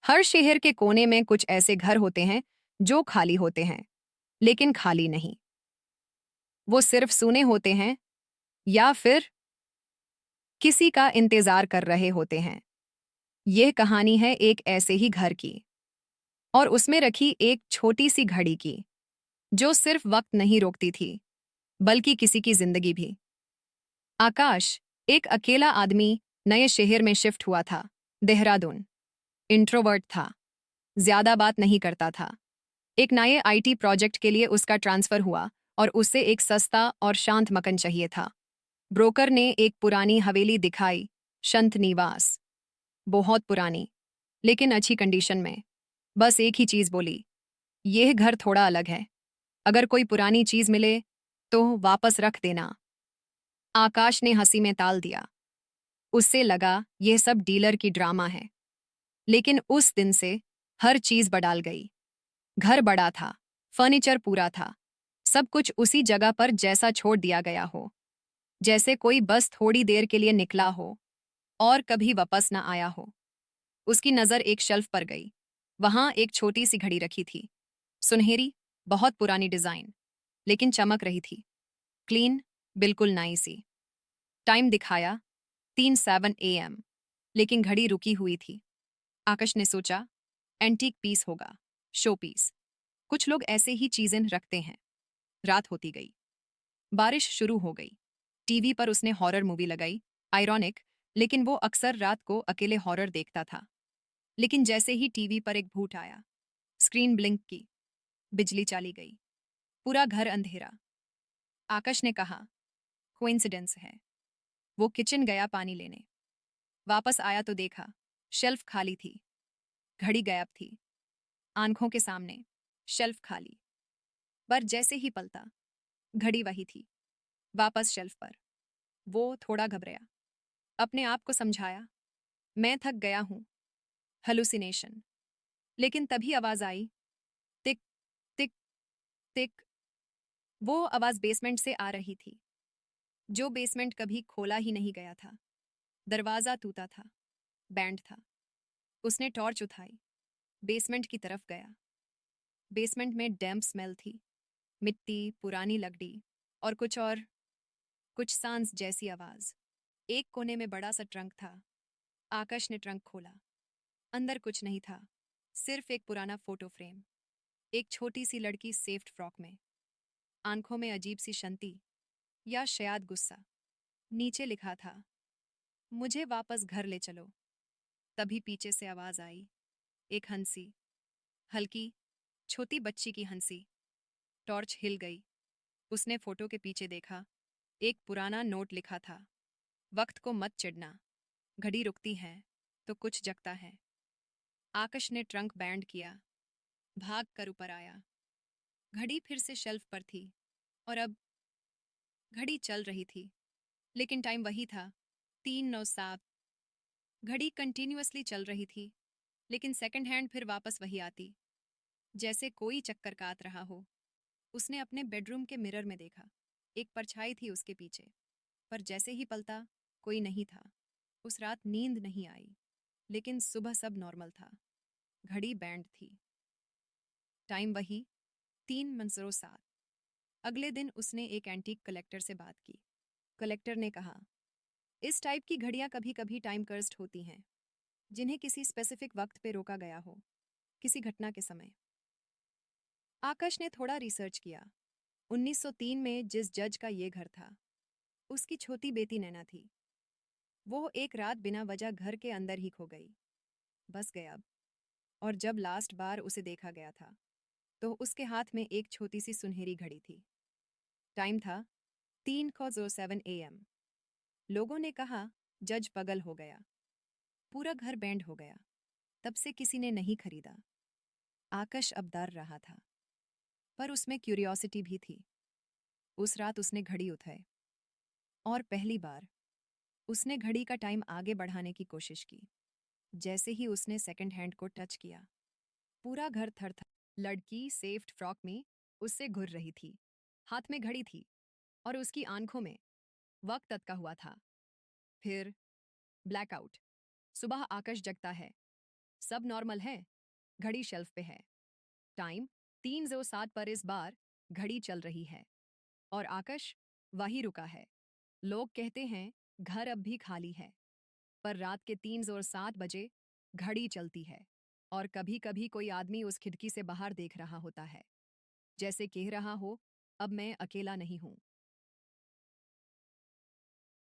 हर शहर के कोने में कुछ ऐसे घर होते हैं जो खाली होते हैं, लेकिन खाली नहीं। वो सिर्फ सुने होते हैं या फिर किसी का इंतजार कर रहे होते हैं। यह कहानी है एक ऐसे ही घर की, और उसमें रखी एक छोटी सी घड़ी की, जो सिर्फ वक्त नहीं रोकती थी, बल्कि किसी की जिंदगी भी। आकाश, एक अकेला आदमी, नए शहर में शिफ्ट हुआ था। देहरादून। इंट्रोवर्ट था, ज्यादा बात नहीं करता था। एक नए आईटी प्रोजेक्ट के लिए उसका ट्रांसफर हुआ, और उसे एक सस्ता और शांत मकान चाहिए था। ब्रोकर ने एक पुरानी हवेली दिखाई, शंत निवास। बहुत पुरानी, लेकिन अच्छी कंडीशन में। बस एक ही चीज बोली, यह घर थोड़ा अलग है। अगर कोई पुरानी चीज मिले तो वापस रख देना। आकाश ने हंसी में टाल दिया। उससे लगा यह सब डीलर की ड्रामा है। लेकिन उस दिन से हर चीज बदल गई। घर बड़ा था, फर्नीचर पूरा था, सब कुछ उसी जगह पर जैसा छोड़ दिया गया हो, जैसे कोई बस थोड़ी देर के लिए निकला हो और कभी वापस न आया हो। उसकी नजर एक शेल्फ पर गई। वहां एक छोटी सी घड़ी रखी थी, सुनहरी, बहुत पुरानी डिजाइन, लेकिन चमक रही थी। क्लीन, बिल्कुल नई सी। टाइम दिखाया 3:07 AM, लेकिन घड़ी रुकी हुई थी। आकाश ने सोचा, एंटीक पीस होगा, शो पीस। कुछ लोग ऐसे ही चीजें रखते हैं। रात होती गई, बारिश शुरू हो गई। टीवी पर उसने हॉरर मूवी लगाई। आयरॉनिक, लेकिन वो अक्सर रात को अकेले हॉरर देखता था। लेकिन जैसे ही टीवी पर एक भूत आया, स्क्रीन ब्लिंक की, बिजली चली गई, पूरा घर अंधेरा। आकाश ने कहा, कोइंसिडेंस है। वो किचन गया पानी लेने। वापस आया तो देखा, शेल्फ खाली थी, घड़ी गायब थी। आंखों के सामने शेल्फ खाली, पर जैसे ही पलटा, घड़ी वही थी, वापस शेल्फ पर। वो थोड़ा घबराया, अपने आप को समझाया, मैं थक गया हूं, हेलुसिनेशन। लेकिन तभी आवाज आई, टिक टिक टिक। वो आवाज बेसमेंट से आ रही थी, जो बेसमेंट कभी खोला ही नहीं गया था। दरवाजा टूटा था, बैंड था। उसने टॉर्च उठाई, बेसमेंट की तरफ गया। बेसमेंट में डैम्प स्मेल थी, मिट्टी, पुरानी लकड़ी, और कुछ सांस जैसी आवाज। एक कोने में बड़ा सा ट्रंक था। आकाश ने ट्रंक खोला। अंदर कुछ नहीं था, सिर्फ एक पुराना फोटो फ्रेम। एक छोटी सी लड़की सेफ्ट फ्रॉक में, आंखों में अजीब सी शांति, या शायद गुस्सा। नीचे लिखा था, मुझे वापस घर ले चलो। तभी पीछे से आवाज आई, एक हंसी, हल्की, छोटी बच्ची की हंसी। टॉर्च हिल गई। उसने फोटो के पीछे देखा। एक पुराना नोट लिखा था, वक्त को मत चिढ़ना, घड़ी रुकती है तो कुछ जगता है। आकाश ने ट्रंक बैंड किया, भाग कर ऊपर आया। घड़ी फिर से शेल्फ पर थी, और अब घड़ी चल रही थी, लेकिन टाइम वही था, 3:09। घड़ी कंटिन्यूअसली चल रही थी, लेकिन सेकंड हैंड फिर वापस वही आती, जैसे कोई चक्कर काट रहा हो। उसने अपने बेडरूम के मिरर में देखा। एक परछाई थी उसके पीछे, पर जैसे ही पलटा, कोई नहीं था। उस रात नींद नहीं आई, लेकिन सुबह सब नॉर्मल था। घड़ी बैंड थी, टाइम वही, 3:07। अगले दिन उसने एक एंटीक कलेक्टर से बात की। कलेक्टर ने कहा, इस टाइप की घड़ियां कभी कभी टाइम कर्स्ड होती हैं, जिन्हें किसी स्पेसिफिक वक्त पे रोका गया हो, किसी घटना के समय। आकाश ने थोड़ा रिसर्च किया। 1903 में जिस जज का ये घर था, उसकी छोटी बेटी नैना थी। वो एक रात बिना वजह घर के अंदर ही खो गई, बस गायब। और जब लास्ट बार उसे देखा गया था, तो उसके हाथ में एक छोटी सी सुनहरी घड़ी थी। टाइम था 3:07 AM। लोगों ने कहा, जज पागल हो गया। पूरा घर बैंड हो गया। तब से किसी ने नहीं खरीदा। आकाश अब डर रहा था, पर उसमें क्यूरियोसिटी भी थी। उस रात उसने घड़ी उठाई, और पहली बार उसने घड़ी का टाइम आगे बढ़ाने की कोशिश की। जैसे ही उसने सेकंड हैंड को टच किया, पूरा घर थर थर। लड़की सेफ्ट फ्रॉक में उससे घुर रही थी, हाथ में घड़ी थी, और उसकी आंखों में वक्त अटका हुआ था। फिर ब्लैकआउट। सुबह आकाश जगता है, सब नॉर्मल है। घड़ी शेल्फ पे है। टाइम 3:07 पर इस बार घड़ी चल रही है और आकाश वहीं रुका है। लोग कहते हैं घर अब भी खाली है, पर रात के 3:07 बजे घड़ी चलती है और कभी कभी कोई आदमी उस खिड़की से बाहर देख रहा होता है, जैसे कह रहा हो, अब मैं अकेला नहीं हूं।